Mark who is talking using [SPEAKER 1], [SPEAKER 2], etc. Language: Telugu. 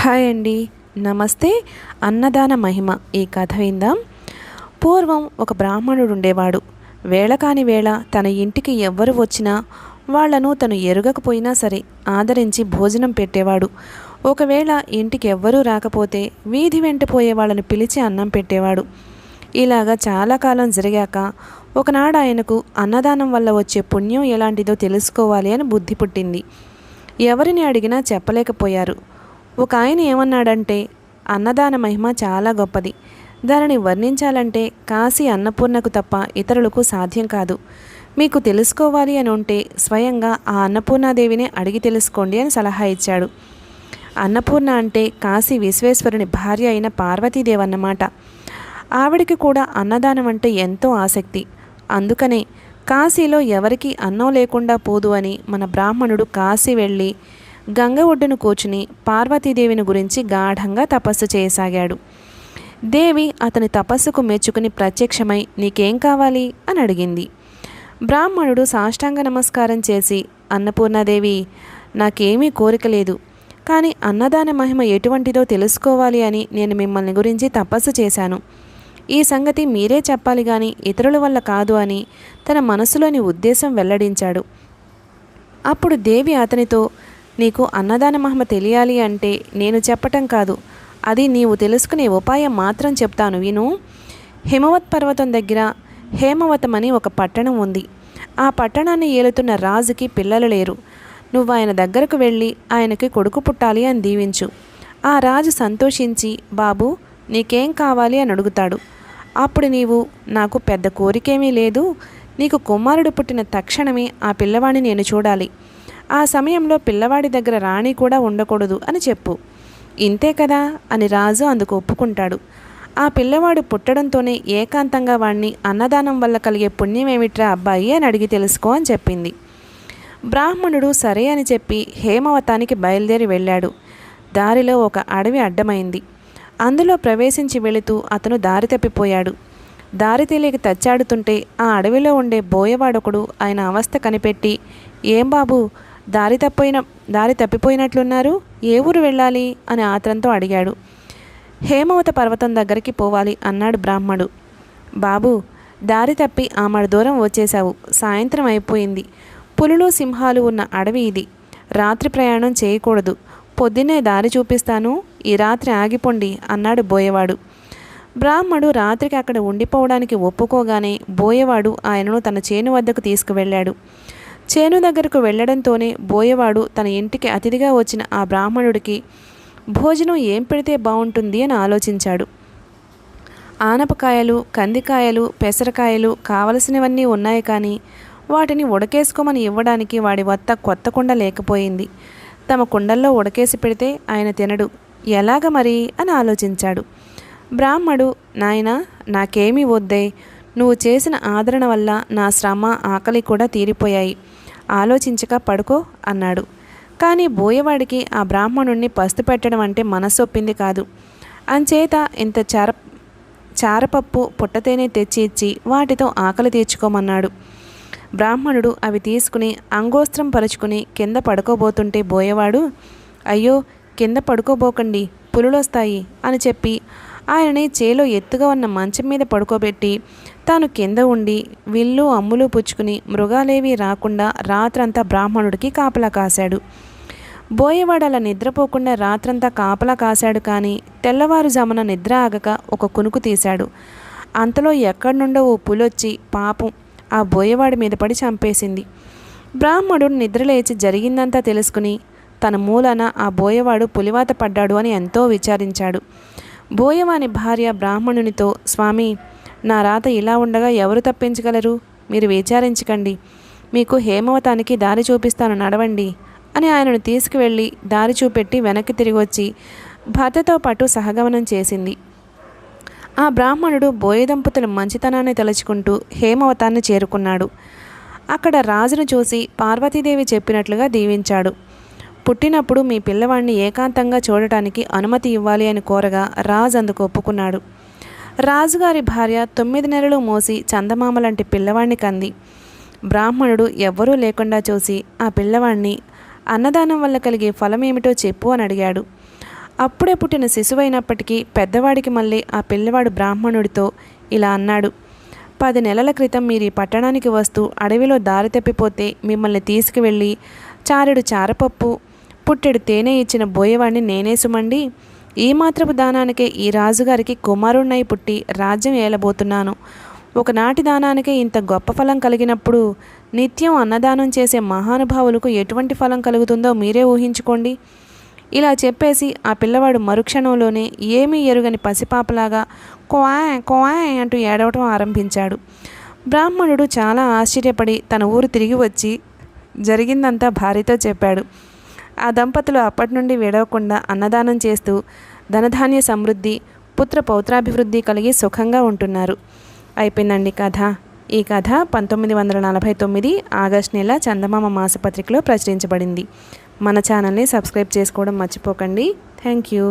[SPEAKER 1] హాయ్ అండి. నమస్తే. అన్నదాన మహిమ ఈ కథ విందాం. పూర్వం ఒక బ్రాహ్మణుడు ఉండేవాడు. వేళ కాని వేళ తన ఇంటికి ఎవ్వరు వచ్చినా వాళ్లను తను ఎరుగకపోయినా సరే ఆదరించి భోజనం పెట్టేవాడు. ఒకవేళ ఇంటికి ఎవ్వరూ రాకపోతే వీధి వెంట పోయే వాళ్ళని పిలిచి అన్నం పెట్టేవాడు. ఇలాగా చాలా కాలం జరిగాక ఒకనాడు ఆయనకు అన్నదానం వల్ల వచ్చే పుణ్యం ఎలాంటిదో తెలుసుకోవాలి అని బుద్ధి పుట్టింది. ఎవరిని అడిగినా చెప్పలేకపోయారు. ఒక ఆయన ఏమన్నాడంటే, అన్నదాన మహిమ చాలా గొప్పది. దానిని వర్ణించాలంటే కాశీ అన్నపూర్ణకు తప్ప ఇతరులకు సాధ్యం కాదు. మీకు తెలుసుకోవాలి అని ఉంటే స్వయంగా ఆ అన్నపూర్ణాదేవినే అడిగి తెలుసుకోండి అని సలహా ఇచ్చాడు. అన్నపూర్ణ అంటే కాశీ విశ్వేశ్వరుని భార్య అయిన పార్వతీదేవి అన్నమాట. ఆవిడికి కూడా అన్నదానం అంటే ఎంతో ఆసక్తి. అందుకనే కాశీలో ఎవరికీ అన్నం లేకుండా పోదు అని మన బ్రాహ్మణుడు కాశీ వెళ్ళి గంగ ఒడ్డును కూర్చుని పార్వతీదేవిని గురించి గాఢంగా తపస్సు చేయసాగాడు. దేవి అతని తపస్సుకు మెచ్చుకుని ప్రత్యక్షమై నీకేం కావాలి అని అడిగింది. బ్రాహ్మణుడు సాష్టాంగ నమస్కారం చేసి, అన్నపూర్ణాదేవి, నాకేమీ కోరిక లేదు, కానీ అన్నదాన మహిమ ఎటువంటిదో తెలుసుకోవాలి అని నేను మిమ్మల్ని గురించి తపస్సు చేశాను. ఈ సంగతి మీరే చెప్పాలి కానీ ఇతరుల వల్ల కాదు అని తన మనసులోని ఉద్దేశం వెల్లడించాడు. అప్పుడు దేవి అతనితో, నీకు అన్నదాన మహిమ తెలియాలి అంటే నేను చెప్పటం కాదు, అది నీవు తెలుసుకునే ఉపాయం మాత్రం చెప్తాను విను. హిమవత్ పర్వతం దగ్గర హేమవతం అని ఒక పట్టణం ఉంది. ఆ పట్టణాన్ని ఏలుతున్న రాజుకి పిల్లలు లేరు. నువ్వు ఆయన దగ్గరకు వెళ్ళి ఆయనకి కొడుకు పుట్టాలి అని దీవించు. ఆ రాజు సంతోషించి, బాబు నీకేం కావాలి అని అడుగుతాడు. అప్పుడు నీవు, నాకు పెద్ద కోరికేమీ లేదు, నీకు కుమారుడు పుట్టిన తక్షణమే ఆ పిల్లవాడిని నేను చూడాలి. ఆ సమయంలో పిల్లవాడి దగ్గర రాణి కూడా ఉండకూడదు అని చెప్పు. ఇంతే కదా అని రాజు అందుకు ఒప్పుకుంటాడు. ఆ పిల్లవాడు పుట్టడంతోనే ఏకాంతంగా వాణ్ణి అన్నదానం వల్ల కలిగే పుణ్యమేమిట్రా అబ్బాయి అని అడిగి తెలుసుకో అని చెప్పింది. బ్రాహ్మణుడు సరే అని చెప్పి హేమవతానికి బయలుదేరి వెళ్ళాడు. దారిలో ఒక అడవి అడ్డమైంది. అందులో ప్రవేశించి వెళుతూ అతను దారి తప్పిపోయాడు. దారి తెలియక తచ్చాడుతుంటే ఆ అడవిలో ఉండే బోయవాడొకడు ఆయన అవస్థ కనిపెట్టి, ఏం బాబు దారి తప్పిపోయినట్లున్నారు, ఏ ఊరు వెళ్ళాలి అని ఆత్రంతో అడిగాడు. హేమవత పర్వతం దగ్గరికి పోవాలి అన్నాడు బ్రాహ్మడు. బాబు దారి తప్పి ఆమడ దూరం వచ్చేశావు, సాయంత్రం అయిపోయింది. పులులు సింహాలు ఉన్న అడవి ఇది, రాత్రి ప్రయాణం చేయకూడదు, పొద్దున్నే దారి చూపిస్తాను, ఈ రాత్రి ఆగిపోండి అన్నాడు బోయవాడు. బ్రాహ్మడు రాత్రికి అక్కడ ఉండిపోవడానికి ఒప్పుకోగానే బోయవాడు ఆయనను తన చేను వద్దకు తీసుకువెళ్ళాడు. చేను దగ్గరకు వెళ్లడంతోనే బోయవాడు తన ఇంటికి అతిథిగా వచ్చిన ఆ బ్రాహ్మణుడికి భోజనం ఏం పెడితే బాగుంటుంది అని ఆలోచించాడు. ఆనపకాయలు, కందికాయలు, పెసరకాయలు కావలసినవన్నీ ఉన్నాయి, కానీ వాటిని ఉడకేసుకోమని ఇవ్వడానికి వాడి వద్ద కొత్త కుండ లేకపోయింది. తమ కుండల్లో ఉడకేసి పెడితే ఆయన తినడు, ఎలాగ మరి అని ఆలోచించాడు. బ్రాహ్మడు, నాయనా నాకేమీ వద్దే, నువ్వు చేసిన ఆదరణ వల్ల నా శ్రమ ఆకలి కూడా తీరిపోయాయి, ఆలోచించక పడుకో అన్నాడు. కానీ బోయవాడికి ఆ బ్రాహ్మణుణ్ణి పస్తు పెట్టడం అంటే మనసొప్పింది కాదు. అంచేత ఇంత చారపప్పు పుట్టతేనే తెచ్చి ఇచ్చి వాటితో ఆకలి తీర్చుకోమన్నాడు. బ్రాహ్మణుడు అవి తీసుకుని అంగోస్త్రం పరుచుకుని కింద పడుకోబోతుంటే బోయవాడు, అయ్యో కింద పడుకోబోకండి, పులులొస్తాయి అని చెప్పి ఆయనని చేలో ఎత్తుగా ఉన్న మంచం మీద పడుకోబెట్టి తాను కింద ఉండి విల్లు అమ్ములు పుచ్చుకుని మృగాలేవి రాకుండా రాత్రంతా బ్రాహ్మణుడికి కాపలా కాశాడు. బోయవాడు అలా నిద్రపోకుండా రాత్రంతా కాపలా కాశాడు. కానీ తెల్లవారుజామున నిద్ర ఆగక ఒక కునుకు తీశాడు. అంతలో ఎక్కడి నుండో ఓ పులొచ్చి పాపం ఆ బోయవాడి మీద పడి చంపేసింది. బ్రాహ్మణుడు నిద్రలేచి జరిగిందంతా తెలుసుకుని తన మూలన ఆ బోయవాడు పులివాత పడ్డాడు అని ఎంతో విచారించాడు. బోయవాని భార్య బ్రాహ్మణునితో, స్వామి నా రాత ఇలా ఉండగా ఎవరు తప్పించగలరు, మీరు విచారించకండి, మీకు హేమవతానికి దారి చూపిస్తాను నడవండి అని ఆయనను తీసుకువెళ్ళి దారి చూపెట్టి వెనక్కి తిరిగి వచ్చి భర్తతో పాటు సహగమనం చేసింది. ఆ బ్రాహ్మణుడు బోయదంపతుల మంచితనాన్ని తలుచుకుంటూ హేమవతాన్ని చేరుకున్నాడు. అక్కడ రాజును చూసి పార్వతీదేవి చెప్పినట్లుగా దీవించాడు. పుట్టినప్పుడు మీ పిల్లవాడిని ఏకాంతంగా చూడటానికి అనుమతి ఇవ్వాలి అని కోరగా రాజు అందుకు ఒప్పుకున్నాడు. రాజుగారి భార్య 9 నెలలు మోసి చందమామ లాంటి పిల్లవాడిని కంది. బ్రాహ్మణుడు ఎవ్వరూ లేకుండా చూసి ఆ పిల్లవాడిని అన్నదానం వల్ల కలిగే ఫలం ఏమిటో చెప్పు అని అడిగాడు. అప్పుడే పుట్టిన శిశువైనప్పటికీ పెద్దవాడికి మళ్ళీ ఆ పిల్లవాడు బ్రాహ్మణుడితో ఇలా అన్నాడు. 10 నెలల క్రితం మీరు ఈ పట్టణానికి వస్తూ అడవిలో దారి తప్పిపోతే మిమ్మల్ని తీసుకువెళ్ళి చారెడు చారపప్పు పుట్టెడు తేనె ఇచ్చిన బోయేవాడిని నేనే సుమండి. ఈ మాత్రపు దానానికే ఈ రాజుగారికి కుమారుణ్ణై పుట్టి రాజ్యం ఏలబోతున్నాను. ఒకనాటి దానానికే ఇంత గొప్ప ఫలం కలిగినప్పుడు నిత్యం అన్నదానం చేసే మహానుభావులకు ఎటువంటి ఫలం కలుగుతుందో మీరే ఊహించుకోండి. ఇలా చెప్పేసి ఆ పిల్లవాడు మరుక్షణంలోనే ఏమీ ఎరుగని పసిపాపలాగా క్వాయ్ క్వాయ్ అంటూ ఏడవటం ఆరంభించాడు. బ్రాహ్మణుడు చాలా ఆశ్చర్యపడి తన ఊరు తిరిగి వచ్చి జరిగిందంతా భార్యతో చెప్పాడు. ఆ దంపతులు అప్పటి నుండి విడవకుండా అన్నదానం చేస్తూ ధనధాన్య సమృద్ధి, పుత్ర పౌత్రాభివృద్ధి కలిగి సుఖంగా ఉంటున్నారు. అయిపోయిందండి కథ. ఈ కథ 1949 ఆగస్టు నెల చందమామ మాసపత్రికలో ప్రచురించబడింది. మన ఛానల్ని సబ్స్క్రైబ్ చేసుకోవడం మర్చిపోకండి. Thank you.